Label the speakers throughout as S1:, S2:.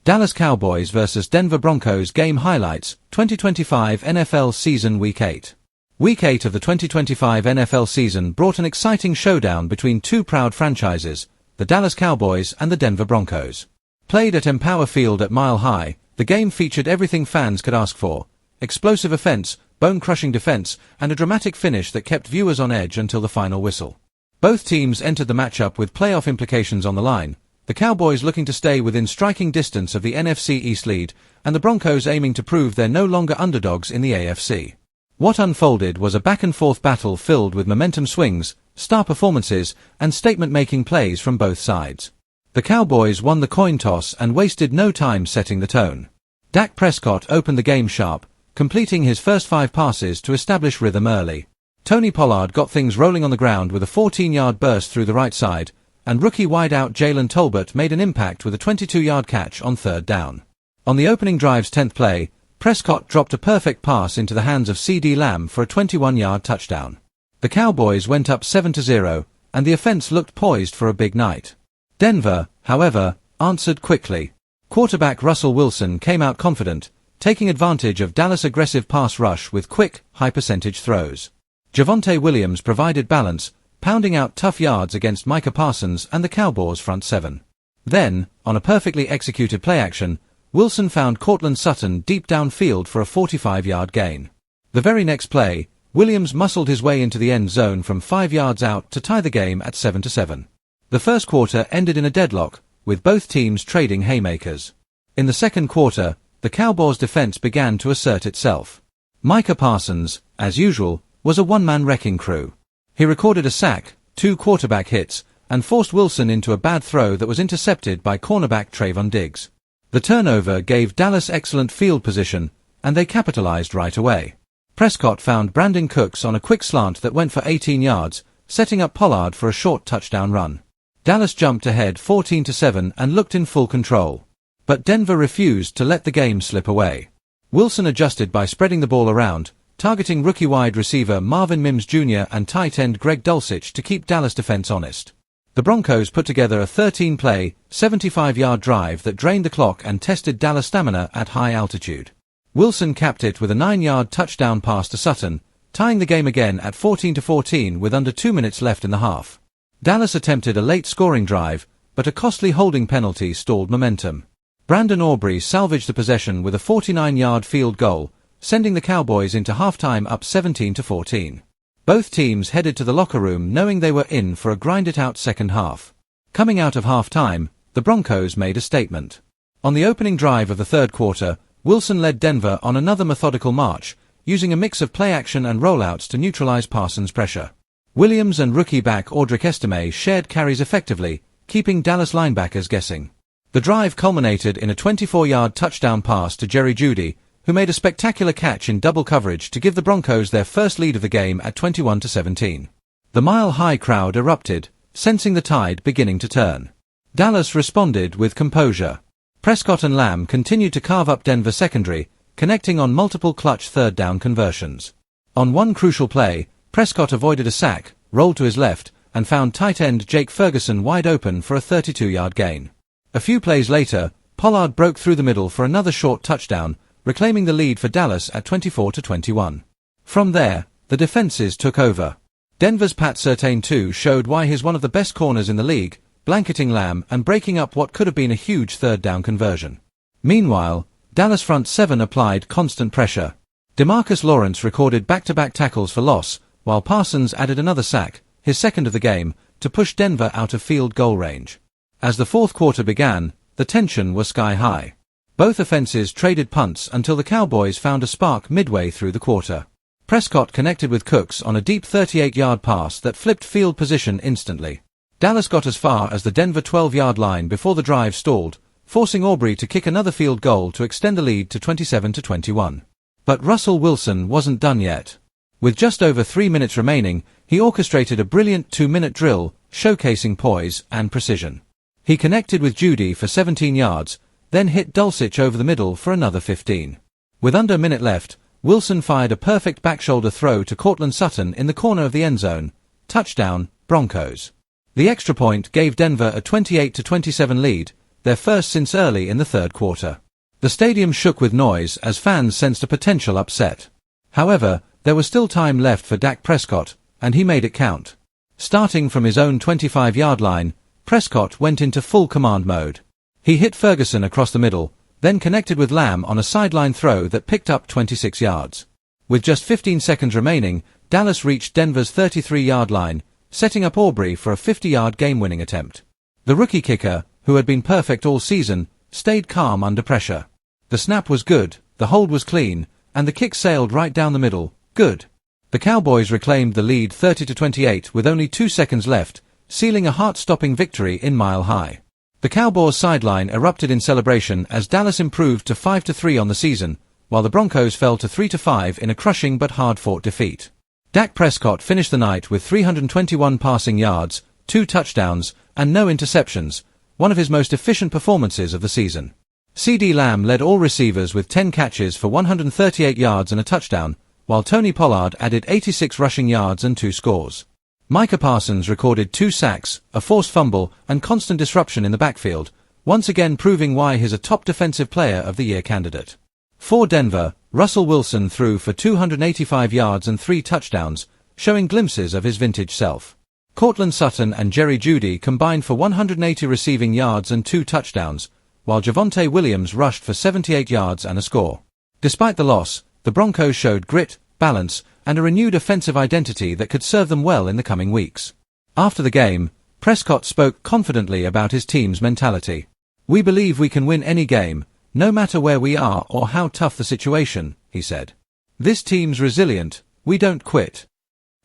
S1: Dallas Cowboys vs Denver Broncos game highlights, 2025 NFL season Week 8. Week 8 of the 2025 NFL season brought an exciting showdown between two proud franchises, the Dallas Cowboys and the Denver Broncos. Played at Empower Field at Mile High, the game featured everything fans could ask for: explosive offense, bone-crushing defense, and a dramatic finish that kept viewers on edge until the final whistle. Both teams entered the matchup with playoff implications on the line, the Cowboys looking to stay within striking distance of the NFC East lead, and the Broncos aiming to prove they're no longer underdogs in the AFC. What unfolded was a back-and-forth battle filled with momentum swings, star performances, and statement-making plays from both sides. The Cowboys won the coin toss and wasted no time setting the tone. Dak Prescott opened the game sharp, completing his first 5 passes to establish rhythm early. Tony Pollard got things rolling on the ground with a 14-yard burst through the right side, and rookie wideout Jalen Tolbert made an impact with a 22-yard catch on 3rd down. On the opening drive's 10th play, Prescott dropped a perfect pass into the hands of CeeDee Lamb for a 21-yard touchdown. The Cowboys went up 7-0, and the offense looked poised for a big night. Denver, however, answered quickly. Quarterback Russell Wilson came out confident, taking advantage of Dallas' aggressive pass rush with quick, high-percentage throws. Javonte Williams provided balance, pounding out tough yards against Micah Parsons and the Cowboys' front 7. Then, on a perfectly executed play-action, Wilson found Courtland Sutton deep downfield for a 45-yard gain. The very next play, Williams muscled his way into the end zone from 5 yards out to tie the game at 7-7. The first quarter ended in a deadlock, with both teams trading haymakers. In the second quarter, the Cowboys' defense began to assert itself. Micah Parsons, as usual, was a one-man wrecking crew. He recorded a sack, 2 quarterback hits, and forced Wilson into a bad throw that was intercepted by cornerback Trayvon Diggs. The turnover gave Dallas excellent field position, and they capitalized right away. Prescott found Brandon Cooks on a quick slant that went for 18 yards, setting up Pollard for a short touchdown run. Dallas jumped ahead 14-7 and looked in full control. But Denver refused to let the game slip away. Wilson adjusted by spreading the ball around, targeting rookie wide receiver Marvin Mims Jr. and tight end Greg Dulcich to keep Dallas defense honest. The Broncos put together a 13-play, 75-yard drive that drained the clock and tested Dallas' stamina at high altitude. Wilson capped it with a 9-yard touchdown pass to Sutton, tying the game again at 14-14 with under 2 minutes left in the half. Dallas attempted a late scoring drive, but a costly holding penalty stalled momentum. Brandon Aubrey salvaged the possession with a 49-yard field goal, sending the Cowboys into halftime up 17-14. Both teams headed to the locker room knowing they were in for a grind-it-out second half. Coming out of halftime, the Broncos made a statement. On the opening drive of the third quarter, Wilson led Denver on another methodical march, using a mix of play-action and rollouts to neutralize Parsons' pressure. Williams and rookie back Audric Estime shared carries effectively, keeping Dallas linebackers guessing. The drive culminated in a 24-yard touchdown pass to Jerry Jeudy, who made a spectacular catch in double coverage to give the Broncos their first lead of the game at 21-17. The Mile High crowd erupted, sensing the tide beginning to turn. Dallas responded with composure. Prescott and Lamb continued to carve up Denver secondary, connecting on multiple clutch third-down conversions. On one crucial play, Prescott avoided a sack, rolled to his left, and found tight end Jake Ferguson wide open for a 32-yard gain. A few plays later, Pollard broke through the middle for another short touchdown, reclaiming the lead for Dallas at 24-21. From there, the defenses took over. Denver's Pat Surtain II showed why he's one of the best corners in the league, blanketing Lamb and breaking up what could have been a huge third-down conversion. Meanwhile, Dallas front 7 applied constant pressure. DeMarcus Lawrence recorded back-to-back tackles for loss, while Parsons added another sack, his second of the game, to push Denver out of field goal range. As the fourth quarter began, the tension was sky-high. Both offenses traded punts until the Cowboys found a spark midway through the quarter. Prescott connected with Cooks on a deep 38-yard pass that flipped field position instantly. Dallas got as far as the Denver 12-yard line before the drive stalled, forcing Aubrey to kick another field goal to extend the lead to 27-21. But Russell Wilson wasn't done yet. With just over 3 minutes remaining, he orchestrated a brilliant 2-minute drill, showcasing poise and precision. He connected with Jeudy for 17 yards, then hit Dulcich over the middle for another 15. With under a minute left, Wilson fired a perfect back-shoulder throw to Courtland Sutton in the corner of the end zone. Touchdown, Broncos. The extra point gave Denver a 28-27 lead, their first since early in the third quarter. The stadium shook with noise as fans sensed a potential upset. However, there was still time left for Dak Prescott, and he made it count. Starting from his own 25-yard line, Prescott went into full command mode. He hit Ferguson across the middle, then connected with Lamb on a sideline throw that picked up 26 yards. With just 15 seconds remaining, Dallas reached Denver's 33-yard line, setting up Aubrey for a 50-yard game-winning attempt. The rookie kicker, who had been perfect all season, stayed calm under pressure. The snap was good, the hold was clean, and the kick sailed right down the middle. Good. The Cowboys reclaimed the lead 30-28 with only 2 seconds left, sealing a heart-stopping victory in Mile High. The Cowboys sideline erupted in celebration as Dallas improved to 5-3 on the season, while the Broncos fell to 3-5 in a crushing but hard-fought defeat. Dak Prescott finished the night with 321 passing yards, 2 touchdowns, and no interceptions, one of his most efficient performances of the season. CeeDee Lamb led all receivers with 10 catches for 138 yards and a touchdown, while Tony Pollard added 86 rushing yards and 2 scores. Micah Parsons recorded 2 sacks, a forced fumble, and constant disruption in the backfield, once again proving why he's a top defensive player of the year candidate. For Denver, Russell Wilson threw for 285 yards and 3 touchdowns, showing glimpses of his vintage self. Courtland Sutton and Jerry Jeudy combined for 180 receiving yards and 2 touchdowns, while Javonte Williams rushed for 78 yards and a score. Despite the loss, the Broncos showed grit, balance, and a renewed offensive identity that could serve them well in the coming weeks. After the game, Prescott spoke confidently about his team's mentality. "We believe we can win any game, no matter where we are or how tough the situation," he said. "This team's resilient, we don't quit."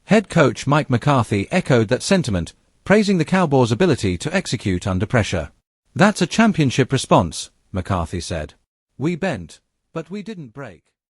S1: Head coach Mike McCarthy echoed that sentiment, praising the Cowboys' ability to execute under pressure. "That's a championship response," McCarthy said. "We bent, but we didn't break."